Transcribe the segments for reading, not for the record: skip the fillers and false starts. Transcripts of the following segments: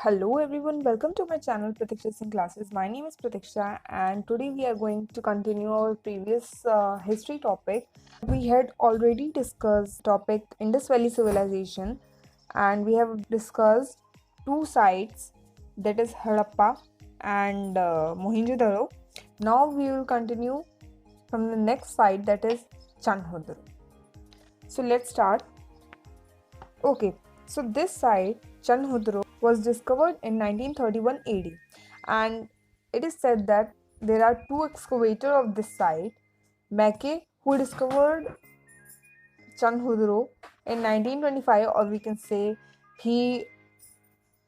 Hello everyone, welcome to my channel Pratiksha in Classes. My name is Pratiksha and today we are going to continue our previous history topic. We had already discussed topic Indus Valley Civilization and we have discussed two sites, that is Harappa and Mohenjo-daro. Now we will continue from the next site, that is Chanhodro. So let's start. Okay, so this site Chanhodro was discovered in 1931 AD and it is said that there are two excavators of this site. Mackay, who discovered Chanhodro in 1925, or we can say he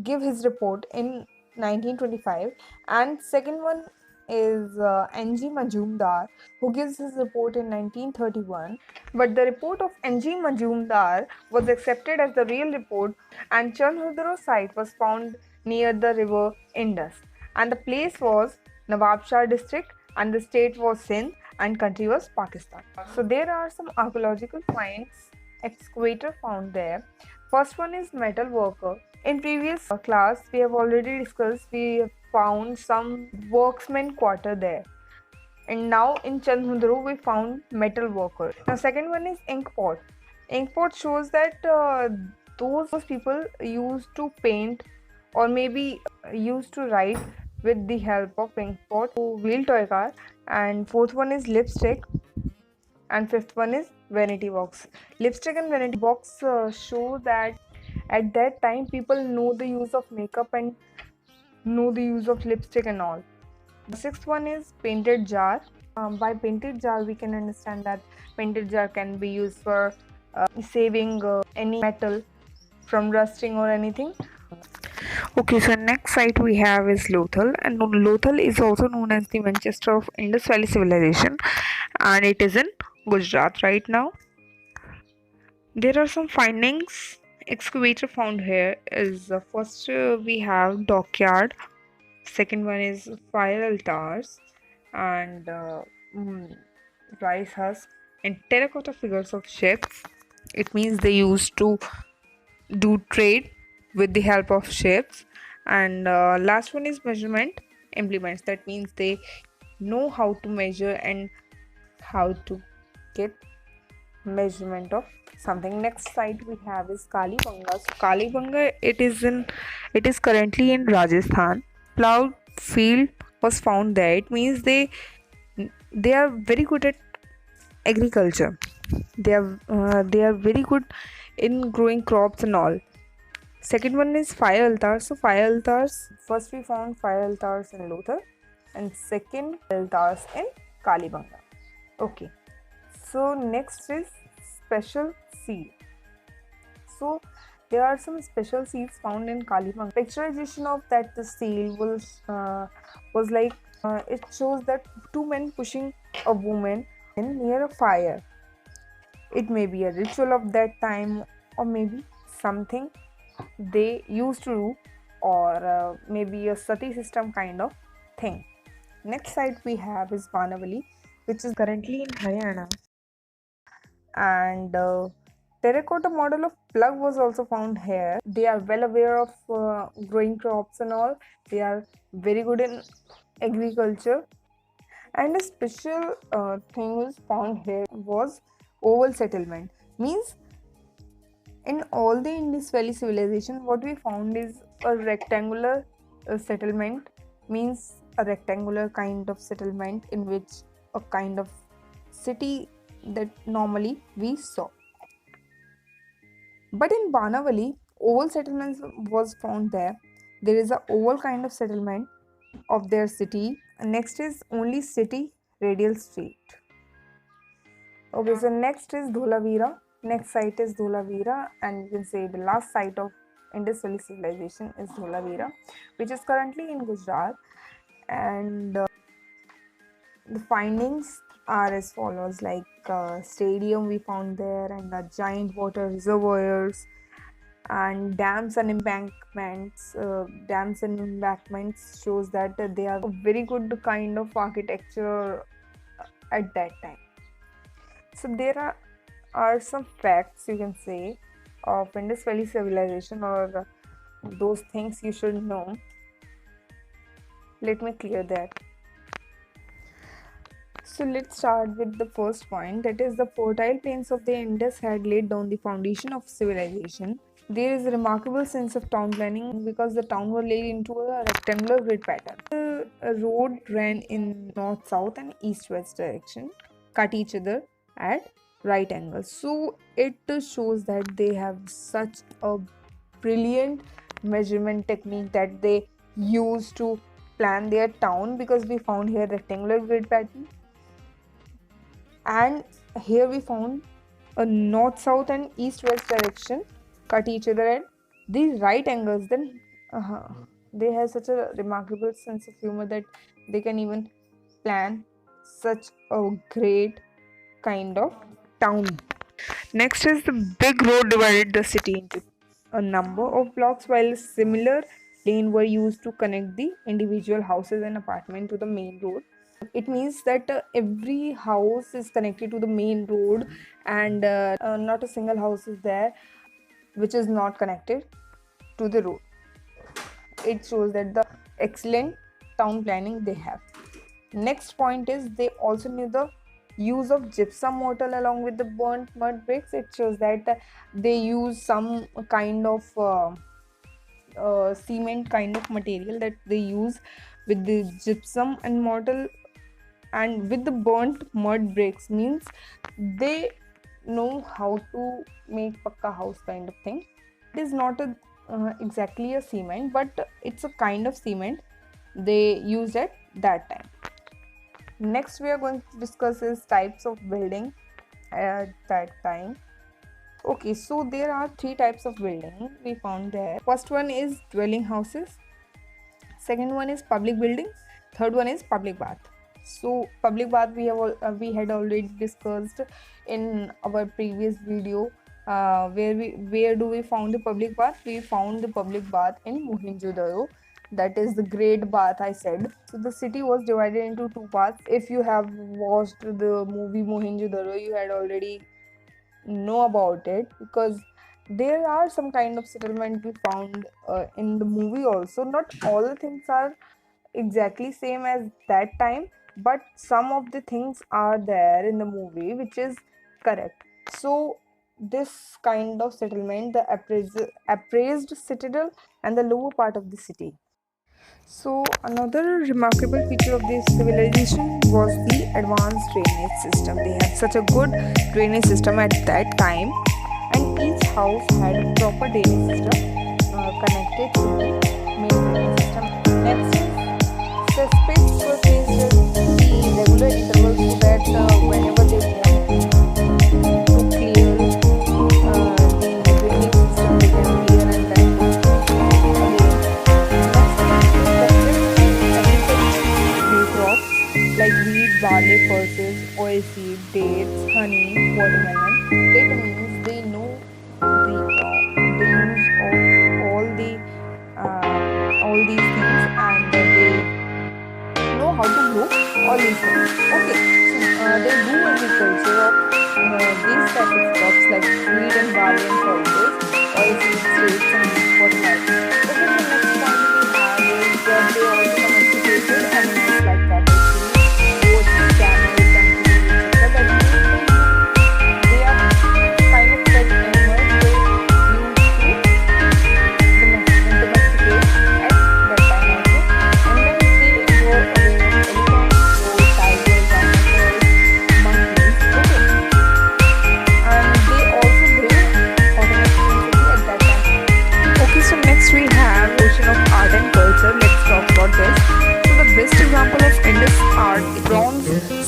gave his report in 1925, and second one is N.G. Majumdar, who gives his report in 1931. But the report of N.G. Majumdar was accepted as the real report, and Chanhodro site was found near the river Indus, and the place was Nawabshah district, and the state was Sindh, and country was Pakistan. So there are some archaeological finds, excavator found there. First one is metal worker. In previous class, we have already discussed, we found some worksman quarter there. And now in Chanhodro, we found metal worker. Now second one is ink pot. Ink pot shows that those people used to paint or maybe used to write with the help of ink pot to wheel toy car. And fourth one is lipstick. And fifth one is vanity box. Lipstick and vanity box show that at that time people know the use of makeup and know the use of lipstick and all. The sixth one is painted jar. By painted jar we can understand that painted jar can be used for saving any metal from rusting or anything. Okay, so next site we have is Lothal, and Lothal is also known as the Manchester of Indus Valley Civilization, and it is in Gujarat right now. There are some findings excavator found here. Is first we have dockyard, second one is fire altars, and rice husk and terracotta figures of ships. It means they used to do trade with the help of ships. And last one is measurement implements. That means they know how to measure and how to get measurement of something. Next site we have is Kalibanga. So Kalibanga, it is currently in Rajasthan. Ploughed field was found there. It means they are very good at agriculture. They are very good in growing crops and all. Second one is fire altars. So fire altars, first we found fire altars in Lothal and second altars in Kalibanga. Okay, so next is special seal. So there are some special seals found in Kalibanga. Picturization of that the seal was like it shows that two men pushing a woman in near a fire. It may be a ritual of that time, or maybe something they used to do, or maybe a sati system kind of thing. Next site we have is Banavali, which is currently in Haryana, and terracotta model of plug was also found here. They are well aware of growing crops and all. They are very good in agriculture. And a special thing was found here was oval settlement. Means in all the Indus Valley Civilization, what we found is a rectangular settlement. Means a rectangular kind of settlement in which a kind of city that normally we saw. But in Banavali, oval settlements was found there. There is a oval kind of settlement of their city. Next is only city radial street. Okay, so next is Dholavira. Next site is Dholavira, and you can say the last site of Indus Valley Civilization is Dholavira, which is currently in Gujarat. And the findings are as follows, like stadium we found there, and giant water reservoirs, and dams and embankments. Dams and embankments shows that they are a very good kind of architecture at that time. So there are some facts, you can say, of Indus Valley Civilization, or those things you should know. Let me clear that. So let's start with the first point, that is, the fertile plains of the Indus had laid down the foundation of civilization. There is a remarkable sense of town planning because the town was laid into a rectangular grid pattern. The road ran in north, south, and east west direction, cut each other at right angles. So it shows that they have such a brilliant measurement technique that they use to plan their town, because we found here rectangular grid pattern, and here we found a north south and east west direction cut each other at these right angles. Then they have such a remarkable sense of humor that they can even plan such a great kind of town. Next is the big road divided the city into a number of blocks, while similar lane were used to connect the individual houses and apartment to the main road. It means that every house is connected to the main road, and not a single house is there which is not connected to the road. It shows that the excellent town planning they have. Next point is they also knew the use of gypsum mortar along with the burnt mud bricks. It shows that they use some kind of cement kind of material that they use with the gypsum and mortar, and with the burnt mud bricks means they know how to make pakka house kind of thing. It is not exactly a cement, but it's a kind of cement they used at that time. Next we are going to discuss is types of building at that time. Okay, so there are three types of building we found there. First one is dwelling houses, second one is public buildings, third one is public bath. So public bath we had already discussed in our previous video. Where do we found the public bath? We found the public bath in Mohenjo-daro. That is the great bath I said. So the city was divided into two parts. If you have watched the movie Mohenjo-daro, you had already know about it, because there are some kind of settlement we found in the movie also. Not all the things are exactly same as that time, but some of the things are there in the movie which is correct. So this kind of settlement, the appraised citadel and the lower part of the city. So another remarkable feature of this civilization was the advanced drainage system. They had such a good drainage system at that time, and each house had a proper drainage system connected to the main drainage system. Next is cesspits were placed at the regular intervals so that whenever they want to clear the drainage system, they can clear and then like wheat, barley, pulses, oilseed, dates, honey, watermelon. It means they know the use of all these things, and they know how to grow all these things. Okay, so they do agriculture of these type of crops like wheat and barley and pulses, oilseed, dates, and watermelon. Okay, the next point we have is that they also domesticated animals like cattle,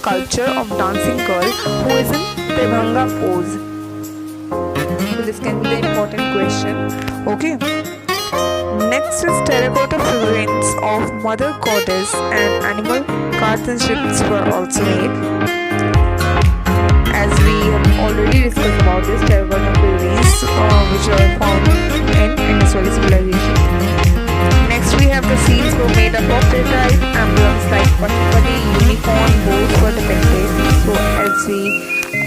sculpture of dancing girl who is in Trebhanga pose. So this can be the important question. Okay. Next is terracotta figurines of mother goddess and animal cards and ships were also made. As we have already discussed about this terracotta figurines which are found in Indus Valley Civilization. Next we have the scenes were made up of type emblems like Pashupati, unicorn, bows were depicted. So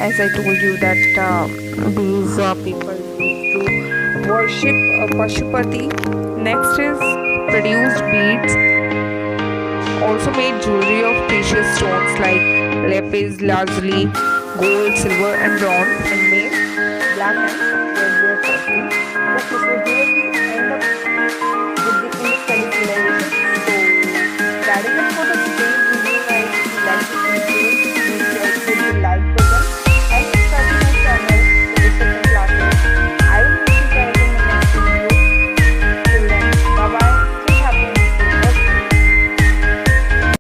as I told you that these people used to worship Pashupati. Next is produced beads, also made jewelry of precious stones like lapis lazuli, gold, silver and bronze, and made black and red pottery. Okay, so here we